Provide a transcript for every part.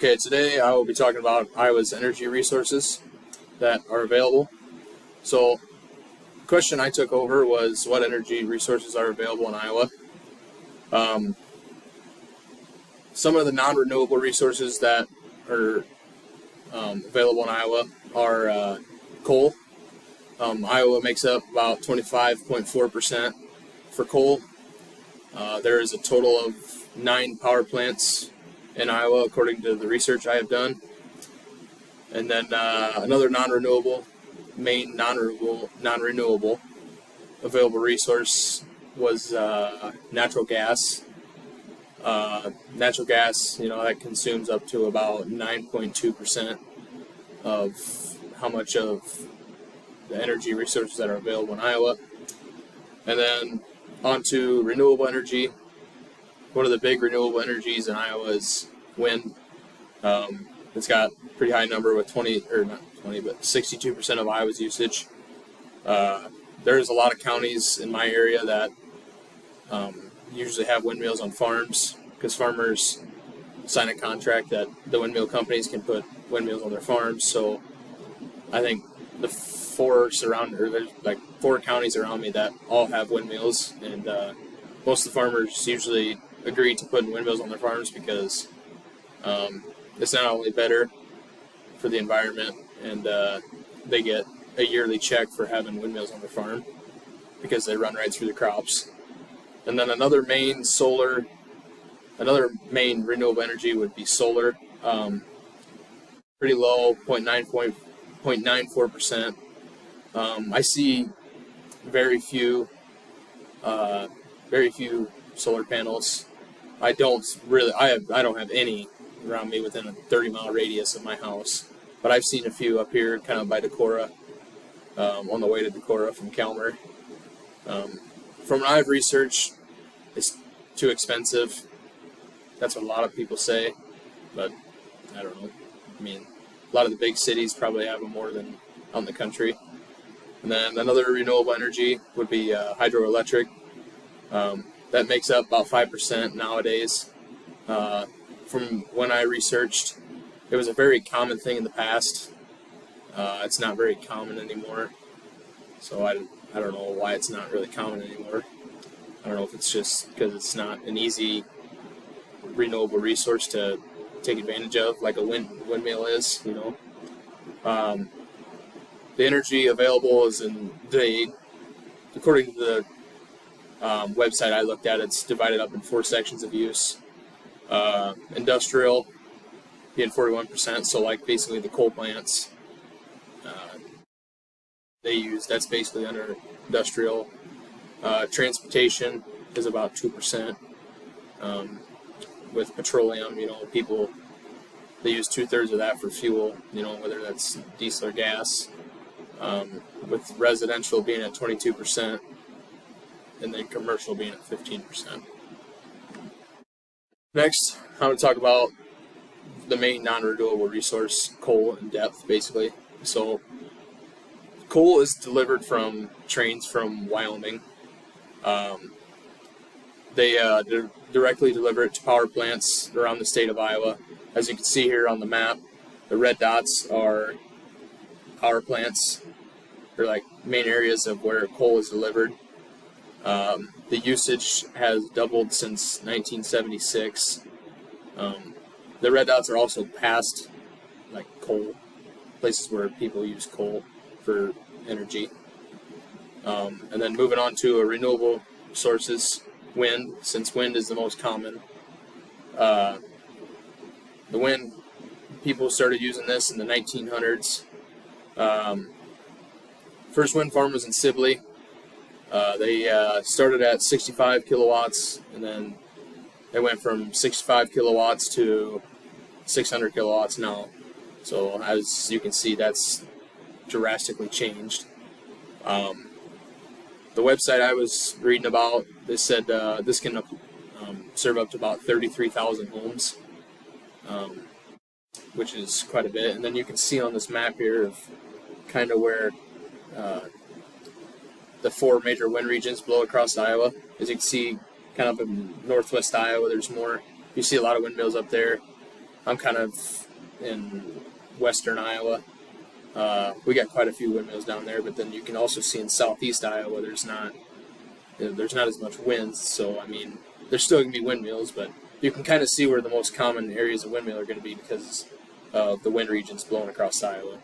Okay, today I will be talking about Iowa's energy resources that are available. So, the question I took over was what energy resources are available in Iowa. Some of the non-renewable resources that are available in Iowa are coal. Iowa makes up about 25.4% for coal. There is a total of 9 power plants in Iowa, according to the research I have done. And then another non-renewable available resource was natural gas. Natural gas, that consumes up to about 9.2% of how much of the energy resources that are available in Iowa. And then on to renewable energy. One of the big renewable energies in Iowa is wind. It's got a pretty high number with 62% of Iowa's usage. There's a lot of counties in my area that usually have windmills on farms because farmers sign a contract that the windmill companies can put windmills on their farms. So I think there's like 4 counties around me that all have windmills, and most of the farmers usually agree to put windmills on their farms because it's not only better for the environment, and they get a yearly check for having windmills on their farm because they run right through the crops. And then another main renewable energy would be solar. Pretty low, 0.94%. I see very few solar panels. I don't have any around me within a 30-mile radius of my house, but I've seen a few up here kind of by Decorah, on the way to Decorah from Calmer. From what I've researched, it's too expensive. That's what a lot of people say, but I don't know. I mean, a lot of the big cities probably have them more than out in the country. And then another renewable energy would be hydroelectric. That makes up about 5% nowadays. From when I researched, it was a very common thing in the past. It's not very common anymore. So I don't know why it's not really common anymore. I don't know if it's just because it's not an easy renewable resource to take advantage of, like a windmill is, The energy available is according to the website I looked at, it's divided up in 4 sections of use. Industrial being 41%, so like basically the coal plants that's basically under industrial. Transportation is about 2%. With petroleum, people, they use 2/3 of that for fuel, whether that's diesel or gas. With residential being at 22%, and then commercial being at 15%. Next, I'm going to talk about the main non-renewable resource, coal, in depth, basically. So, coal is delivered from trains from Wyoming. They directly deliver it to power plants around the state of Iowa. As you can see here on the map, the red dots are power plants. They're like main areas of where coal is delivered. The usage has doubled since 1976. The red dots are also past, like coal, places where people use coal for energy. And then moving on to renewable sources, wind, since wind is the most common. The wind, people started using this in the 1900s. First wind farm was in Sibley. They started at 65 kilowatts, and then they went from 65 kilowatts to 600 kilowatts now. So as you can see, that's drastically changed. The website I was reading about, they said this can serve up to about 33,000 homes, which is quite a bit. And then you can see on this map here of kind of where the 4 major wind regions blow across Iowa. As you can see, kind of in northwest Iowa, there's more. You see a lot of windmills up there. I'm kind of in western Iowa. We got quite a few windmills down there, but then you can also see in southeast Iowa there's not as much winds. So I mean, there's still going to be windmills, but you can kind of see where the most common areas of windmill are going to be because of the wind regions blowing across Iowa.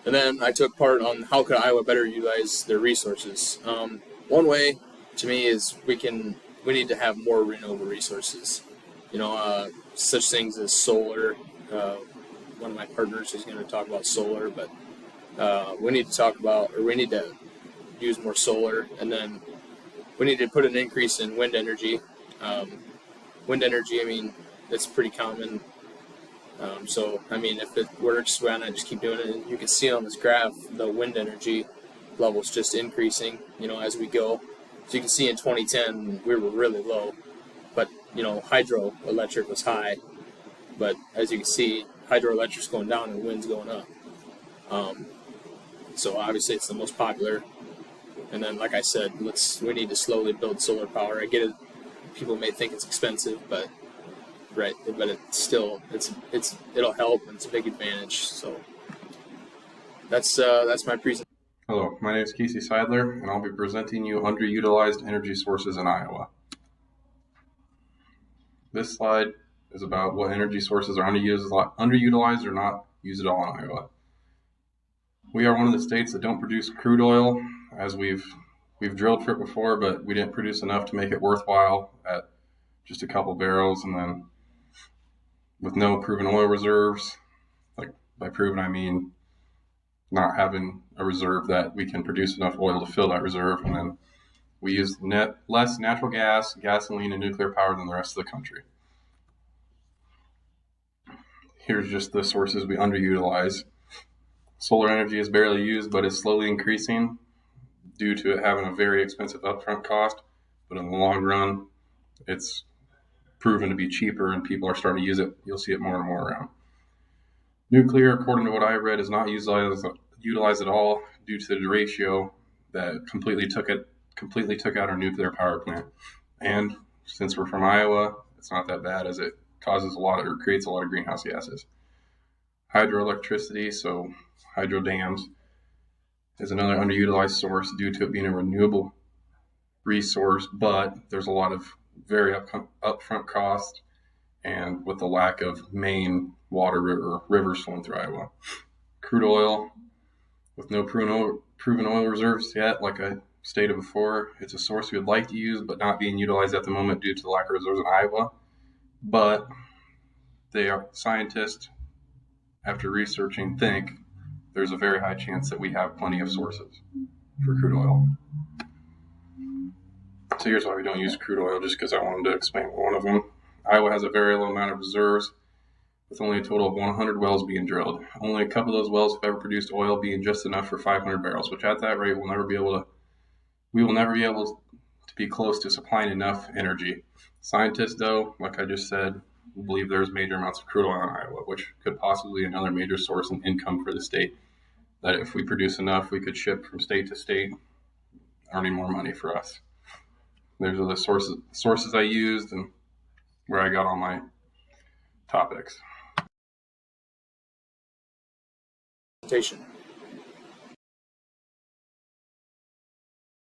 And then I took part on how could Iowa better utilize their resources. One way, to me, is we need to have more renewable resources. Such things as solar. One of my partners is going to talk about solar, but we need to use more solar, and then we need to put an increase in wind energy. Wind energy, I mean, it's pretty common. So, I mean, if it works, why not just keep doing it? And you can see on this graph the wind energy levels just increasing, as we go. So you can see in 2010 we were really low, but hydroelectric was high. But as you can see, hydroelectric's going down and wind's going up. So obviously it's the most popular. And then, like I said, we need to slowly build solar power. I get it. People may think it's expensive, but it's still it'll help, and it's a big advantage. So that's my presentation. Hello, my name is Casey Seidler, and I'll be presenting you underutilized energy sources in Iowa. This slide is about what energy sources are underutilized or not used at all in Iowa. We are one of the states that don't produce crude oil, as we've drilled for it before, but we didn't produce enough to make it worthwhile at just a couple barrels, and then with no proven oil reserves. Like, by proven I mean not having a reserve that we can produce enough oil to fill that reserve, and then we use less natural gas, gasoline, and nuclear power than the rest of the country. Here's just the sources we underutilize. Solar energy is barely used, but is slowly increasing due to it having a very expensive upfront cost, but in the long run, it's proven to be cheaper and people are starting to use it. You'll see it more and more around. Nuclear, according to what I read, is not utilized at all due to the ratio that completely took out our nuclear power plant. And since we're from Iowa, it's not that bad, as it creates a lot of greenhouse gases. Hydroelectricity, so hydro dams, is another underutilized source due to it being a renewable resource, but there's a lot of very upfront cost, and with the lack of main rivers flowing through Iowa. Crude oil, with no proven oil reserves yet, like I stated before, it's a source we would like to use, but not being utilized at the moment due to the lack of reserves in Iowa. But scientists, after researching, think there's a very high chance that we have plenty of sources for crude oil. So here's why we don't use crude oil, just because I wanted to explain one of them. Iowa has a very low amount of reserves, with only a total of 100 wells being drilled. Only a couple of those wells have ever produced oil, being just enough for 500 barrels, which at that rate we will never be able to be close to supplying enough energy. Scientists, though, like I just said, believe there's major amounts of crude oil in Iowa, which could possibly be another major source of income for the state. That if we produce enough, we could ship from state to state, earning more money for us. There's other sources I used and where I got all my topics.